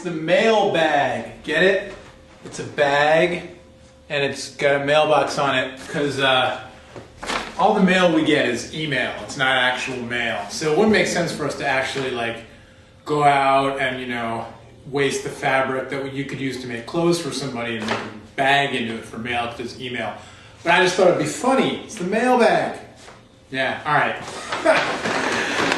the mailbag. Get it? It's a bag and it's got a mailbox on it because all the mail we get is email. It's not actual mail. So it wouldn't make sense for us to actually like go out and, you know, waste the fabric that you could use to make clothes for somebody and make a bag into it for mail because it's email. But I just thought it'd be funny. It's the mailbag. Yeah, all right.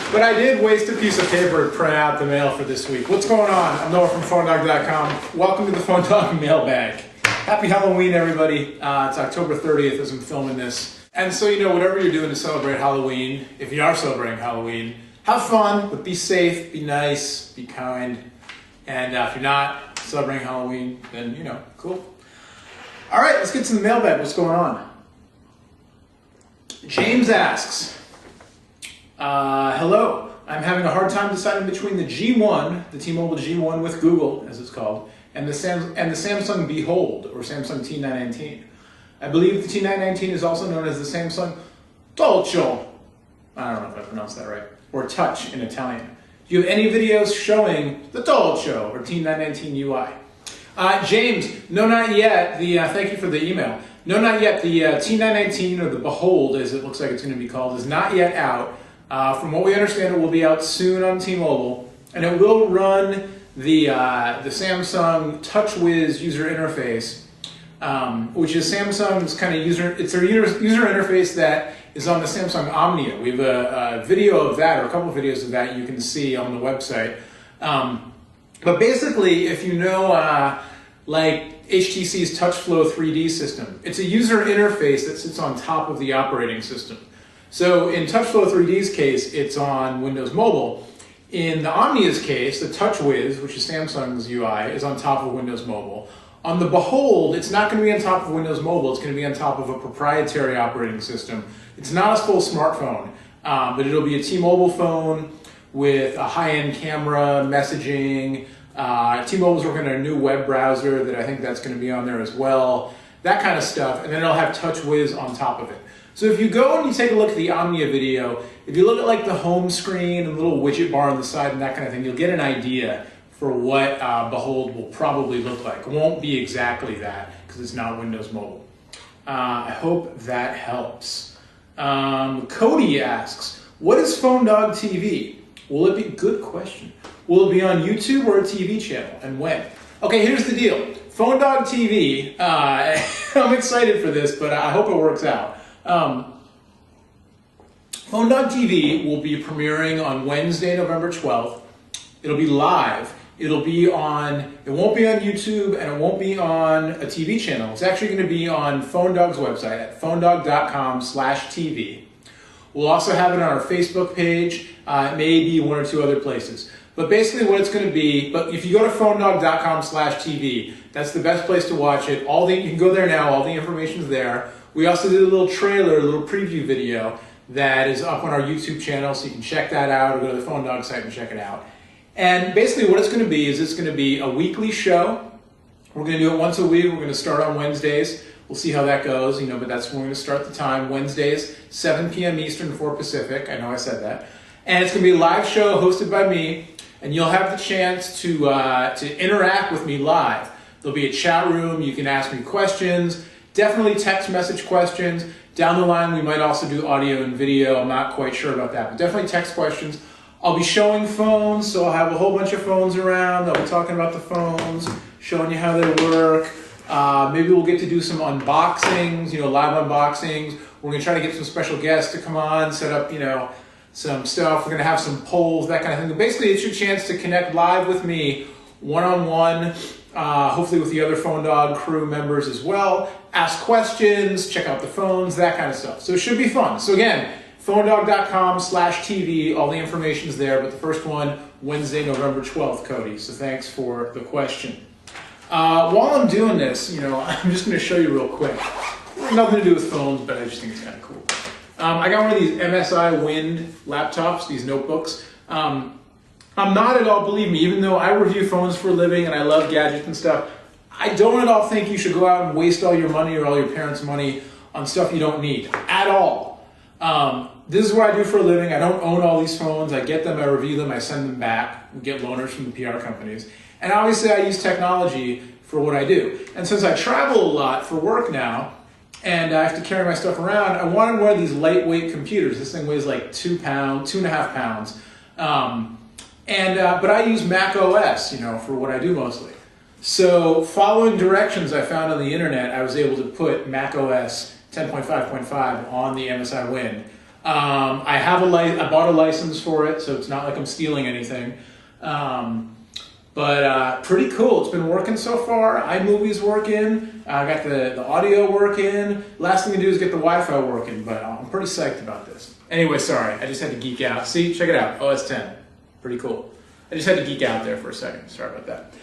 But I did waste a piece of paper to print out the mail for this week. What's going on? I'm Noah from PhoneDog.com. Welcome to the PhoneDog Mailbag. Happy Halloween, everybody. It's October 30th as I'm filming this. And so, you know, whatever you're doing to celebrate Halloween, if you are celebrating Halloween, have fun, but be safe, be nice, be kind. And if you're not celebrating Halloween, then, you know, cool. All right, let's get to the mailbag. What's going on? James asks, hello, I'm having a hard time deciding between the G1, the T-Mobile G1 with Google, as it's called, and the Samsung Behold, or Samsung T919. I believe the T919 is also known as the Samsung Dolce. I don't know if I pronounced that right. Or Touch in Italian. Do you have any videos showing the Dolce or T919 UI? James, no, not yet. Thank you for the email. No, not yet. The T919, or the Behold, as it looks like it's going to be called, is not yet out. From what we understand, it will be out soon on T-Mobile, and it will run the Samsung TouchWiz user interface, which is Samsung's kind of it's their user interface that is on the Samsung Omnia. We have a video of that, or a couple of videos of that you can see on the website. But basically, if you know, like HTC's TouchFlow 3D system, it's a user interface that sits on top of the operating system. So in TouchFlow 3D's case, it's on Windows Mobile. In the Omnia's case, the TouchWiz, which is Samsung's UI, is on top of Windows Mobile. On the Behold, it's not going to be on top of Windows Mobile. It's going to be on top of a proprietary operating system. It's not a full smartphone, but it'll be a T-Mobile phone with a high-end camera, messaging. T-Mobile's working on a new web browser that I think that's going to be on there as well. That kind of stuff, and then it'll have TouchWiz on top of it. So if you go and you take a look at the Omnia video, if you look at like the home screen and the little widget bar on the side and that kind of thing, you'll get an idea for what Behold will probably look like. It won't be exactly that because it's not Windows Mobile. I hope that helps. Cody asks, what is PhoneDog TV? Will it be, good question. Will it be on YouTube or a TV channel, and when? Okay, here's the deal. PhoneDog TV, I'm excited for this, but I hope it works out. PhoneDog TV will be premiering on Wednesday, November 12th. It'll be live. It won't be on YouTube, and it won't be on a TV channel. It's actually going to be on PhoneDog's website at phonedog.com/TV. We'll also have it on our Facebook page. It may be one or two other places. But basically what it's going to be, but if you go to phonedog.com/TV, that's the best place to watch it. You can go there now, all the information's there. We also did a little trailer, a little preview video that is up on our YouTube channel, so you can check that out, or go to the PhoneDog site and check it out. And basically what it's going to be is it's going to be a weekly show. We're going to do it once a week. We're going to start on Wednesdays. We'll see how that goes, you know, but that's when we're going to start the time. Wednesdays, 7 p.m. Eastern, 4 Pacific. I know I said that. And it's going to be a live show hosted by me, and you'll have the chance to interact with me live. There'll be a chat room. You can ask me questions, definitely text message questions. Down the line, we might also do audio and video. I'm not quite sure about that, but definitely text questions. I'll be showing phones, so I'll have a whole bunch of phones around. I'll be talking about the phones, showing you how they work. Maybe we'll get to do some unboxings, you know, live unboxings. We're going to try to get some special guests to come on, set up, you know, some stuff. We're going to have some polls, that kind of thing. But basically, it's your chance to connect live with me, one-on-one, hopefully with the other PhoneDog crew members as well. Ask questions, check out the phones, that kind of stuff. So it should be fun. So again, phonedog.com/TV, all the information's there, but the first one, Wednesday, November 12th, Cody. So thanks for the question. While I'm doing this, you know, I'm just going to show you real quick. Nothing to do with phones, but I just think it's kind of cool. I got one of these MSI Wind laptops, these notebooks. I'm not at all, believe me, even though I review phones for a living and I love gadgets and stuff, I don't at all think you should go out and waste all your money or all your parents' money on stuff you don't need, at all. This is what I do for a living. I don't own all these phones. I get them, I review them, I send them back. We get loaners from the PR companies. And obviously I use technology for what I do. And since I travel a lot for work now, and I have to carry my stuff around, I wanted one of these lightweight computers. This thing weighs like 2 pounds, 2.5 pounds. But I use Mac OS, for what I do mostly. So following directions I found on the internet, I was able to put Mac OS 10.5.5 on the MSI Wind. I bought a license for it, so it's not like I'm stealing anything. But pretty cool. It's been working so far. iMovie's working. I got the audio working. Last thing to do is get the Wi-Fi working, but I'm pretty psyched about this. Anyway, sorry, I just had to geek out. See, check it out, OS 10. Pretty cool. I just had to geek out there for a second. Sorry about that.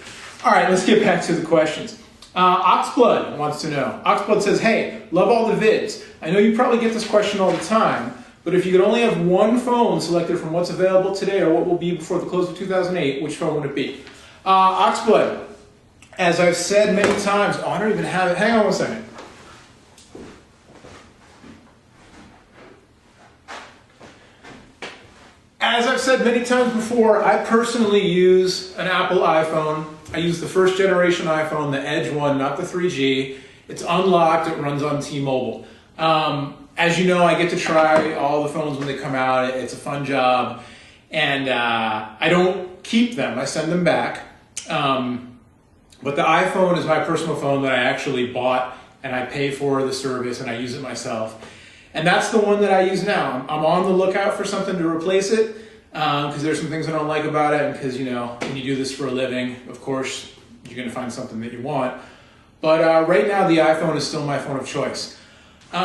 All right, let's get back to the questions. Oxblood wants to know. Oxblood says, hey, love all the vids. I know you probably get this question all the time, but if you could only have one phone selected from what's available today or what will be before the close of 2008, which phone would it be? Oxblood, as I've said many times, I don't even have it. Hang on one second. As I've said many times before, I personally use an Apple iPhone. I use the first generation iPhone, the Edge one, not the 3G. It's unlocked, it runs on T-Mobile. As you know, I get to try all the phones when they come out. It's a fun job. And I don't keep them, I send them back. But the iPhone is my personal phone that I actually bought and I pay for the service and I use it myself. And that's the one that I use now. I'm on the lookout for something to replace it because there's some things I don't like about it, and because, when you do this for a living, of course, you're going to find something that you want. But right now, the iPhone is still my phone of choice. The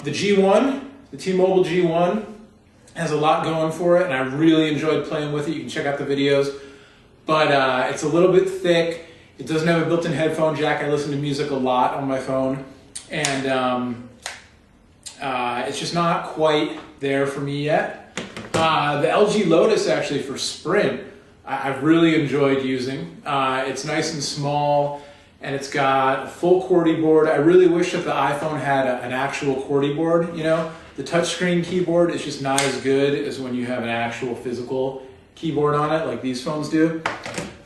G1, the T-Mobile G1, has a lot going for it, and I really enjoyed playing with it. You can check out the videos. But it's a little bit thick. It doesn't have a built-in headphone jack. I listen to music a lot on my phone. And it's just not quite there for me yet. The LG Lotus, actually, for Sprint, I've really enjoyed using. It's nice and small, and it's got a full QWERTY board. I really wish that the iPhone had an actual QWERTY board, The touchscreen keyboard is just not as good as when you have an actual physical keyboard on it, like these phones do.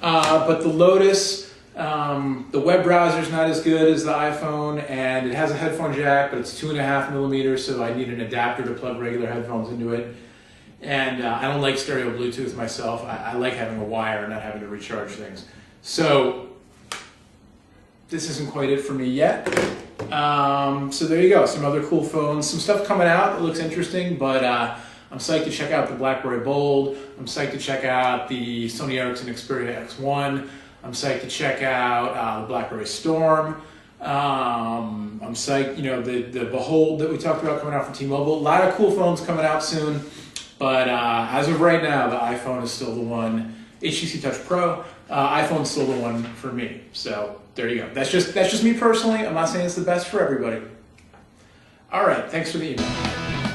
But the Lotus, the web browser is not as good as the iPhone, and it has a headphone jack, but it's 2.5 millimeters, so I need an adapter to plug regular headphones into it. And I don't like stereo Bluetooth myself. I like having a wire and not having to recharge things. So this isn't quite it for me yet. So there you go, some other cool phones. Some stuff coming out that looks interesting, but I'm psyched to check out the BlackBerry Bold. I'm psyched to check out the Sony Ericsson Xperia X1. I'm psyched to check out the BlackBerry Storm. I'm psyched, the Behold that we talked about coming out from T-Mobile. A lot of cool phones coming out soon, but as of right now, the iPhone is still the one. HTC Touch Pro, iPhone's still the one for me. So there you go. That's just me personally. I'm not saying it's the best for everybody. All right, thanks for the email.